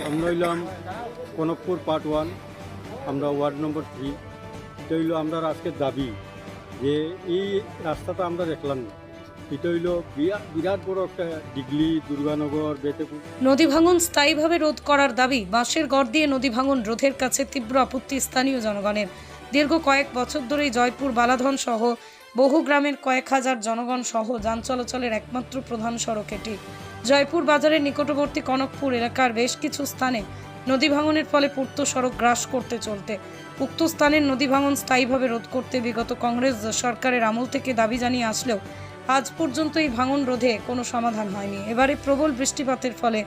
আমরা হইলাম কনকপুর পার্ট 1, আমরা ওয়ার্ড নম্বর 3। এটা হইল আমরা আজকের দাবি যে এই রাস্তাটা আমরা দেখলাম না, এটা হইল বিরাট বড় একটা ডিগলি দুর্গানগর বেতেপুর। নদী ভাঙন স্থায়ীভাবে রোধ করার দাবি। বাঁশের গড় দিয়ে নদী ভাঙন রোধের কাছে তীব্র আপত্তি স্থানীয় জনগণের। দীর্ঘ কয়েক বছর ধরেই জয়পুর বালাধন সহ বহু গ্রামের কয়েক হাজার জনগণ সহ যান চলাচলের একমাত্র প্রধান সড়ক এটি। জয়পুর বাজারের নিকটবর্তী কনকপুর এলাকার বেশ কিছু স্থানে নদী ভাঙনের ফলে পূর্ত সড়ক গ্রাস করতে চলতে উক্ত স্থানের নদী ভাঙন স্থায়ীভাবে রোধ করতে বিগত কংগ্রেস সরকারের আমল থেকে দাবি জানিয়ে আসলেও আজ পর্যন্ত এই ভাঙন রোধে কোনো সমাধান হয়নি। এবারে প্রবল বৃষ্টিপাতের ফলে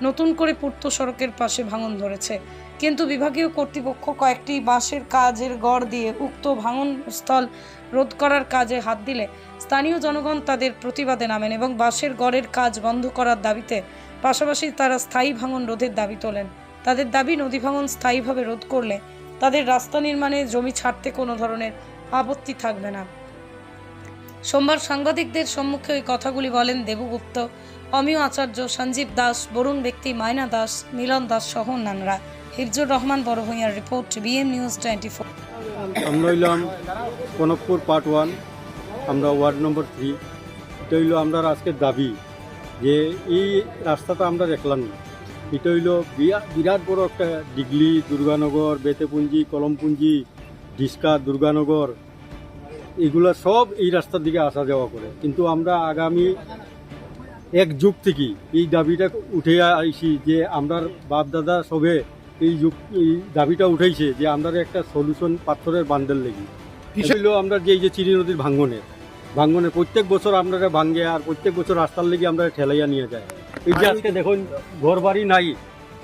নতুন করে পূর্ত সড়কের পাশে ভাঙন ধরেছে, কিন্তু বিভাগীয় কর্তৃপক্ষ কয়েকটি বাঁশের কাজের গড় দিয়ে উক্ত ভাঙন স্থল রোধ করার কাজে হাত দিলে স্থানীয় জনগণ তাদের প্রতিবাদে নামেন এবং বাঁশের গড়ের কাজ বন্ধ করার দাবিতে পাশাপাশি তারা স্থায়ী ভাঙন রোধের দাবি তোলেন। তাদের দাবি নদী ভাঙন স্থায়ীভাবে রোধ করলে তাদের রাস্তা নির্মাণে জমি ছাড়তে কোনো ধরনের আপত্তি থাকবে না। সোমবার সাংবাদিকদের সম্মুখে ওই কথাগুলি বলেন দেবগুপ্ত, অমিয় আচার্য, সঞ্জীব দাস, বরুণ ব্যক্তি, মায়না দাস, মিলন দাস সহ অন্যান্যরা। হিফজুর রহমান বড়ভূঁইয়ার রিপোর্ট, বিএম নিউজ 24। আমরা হইলাম কনকপুর পার্ট 1, আমরা ওয়ার্ড নম্বর 3। এটা হইল আমরা আজকের দাবি যে এই রাস্তাটা আমরা দেখলাম না, এটা হইল বিরাট বড় একটা ডিগলি দুর্গানগর বেতেপুঞ্জি কলমপুঞ্জি ডিসকা দুর্গানগর, এগুলা সব এই রাস্তার দিকে আসা যাওয়া করে। কিন্তু আমরা আগামী এক যুগ থেকে এই দাবিটা উঠে আইছি যে আমরা বাপ দাদা সবে এই দাবিটা উঠাইছে যে আমরা একটা সলিউশন পাথরের বান্ডেল লেগে হইল আমরা যে এই যে চিরি নদীর ভাঙ্গনে প্রত্যেক বছর আমরা ভাঙ্গে আর প্রত্যেক বছর রাস্তার লেগে আমরা ঠেলাইয়া নিয়ে যাই। এই যে আজকে দেখুন ঘর বাড়ি নাই,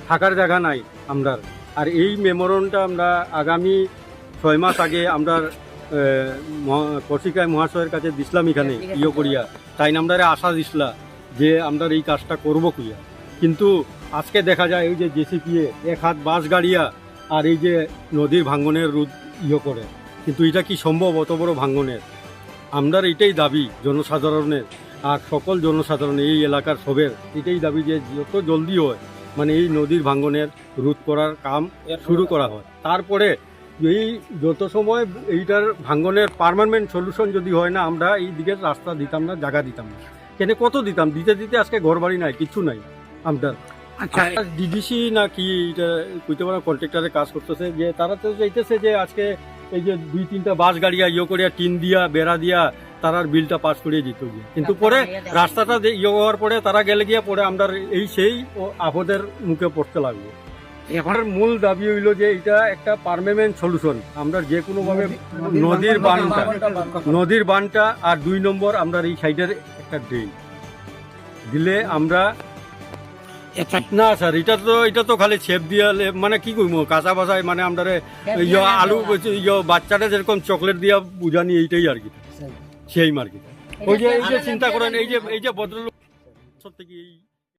থাকার জায়গা নাই আমরা। আর এই মেমোরেন্ডামটা আমরা আগামী 6 মাস আগে আমরা কৌশিকায় মহাশয়ের কাছে দিছিলাম, এখানে করিয়া তাই আমরা আশা দিছিলা যে আমরা এই কাজটা করবো কুইয়া। কিন্তু আজকে দেখা যায় এই যে জেসিপিএ এক হাত বাস গাড়িয়া আর এই যে নদীর ভাঙ্গনের রোধ করে, কিন্তু এটা কি সম্ভব অত বড় ভাঙ্গনের? আমরা এটাই দাবি জনসাধারণের আর সকল জনসাধারণের এই এলাকার সবের এটাই দাবি যে যত জলদি হয় মানে এই নদীর ভাঙ্গনের রোধ করার কাম শুরু করা হয়। তারপরে এই যত সময় এইটার ভাঙ্গনের পার্মানেন্ট সলিউশন যদি হয় না, আমরা এই দিকে রাস্তা দিতাম না, জায়গা দিতাম না। কেন কত দিতাম, দিতে দিতে আজকে ঘর বাড়ি নাই, কিছু নাই আমরা। আচ্ছা, ডিডিসি না কি এটা কইতে পারা কন্ট্রাক্টরে কাজ করতেছে যে তারা তো চাইতেছে যে আজকে এই যে 2-3টা বাস গাড়িয়া করিয়া টিন দিয়া বেড়া দিয়া তারার বিলটা পাস করিয়ে দিত গিয়ে। কিন্তু পরে রাস্তাটা হওয়ার পরে তারা গেলে গিয়ে পরে আমরা এই সেই আপদের মুখে পড়তে লাগবে। এখন মূল দাবি হইল যে এটা একটা পার্মানেন্ট সলিউশন। আমরা যে কোনো ভাবে নদীর বানটা আর 2 নম্বর আমরা এই সাইডের একটা ড্রেন দিলে আমরা না স্যার, এটা তো খালি ছেপ দিয়ে মানে কি করবো কাঁচা বাসায় মানে আমরা আলু বাচ্চাটা যেরকম চকলেট দিয়া বুঝানি এইটাই আর কি সেই মার্কেট। ওই যে চিন্তা করেন এই যে ভদ্রলোক থেকে এই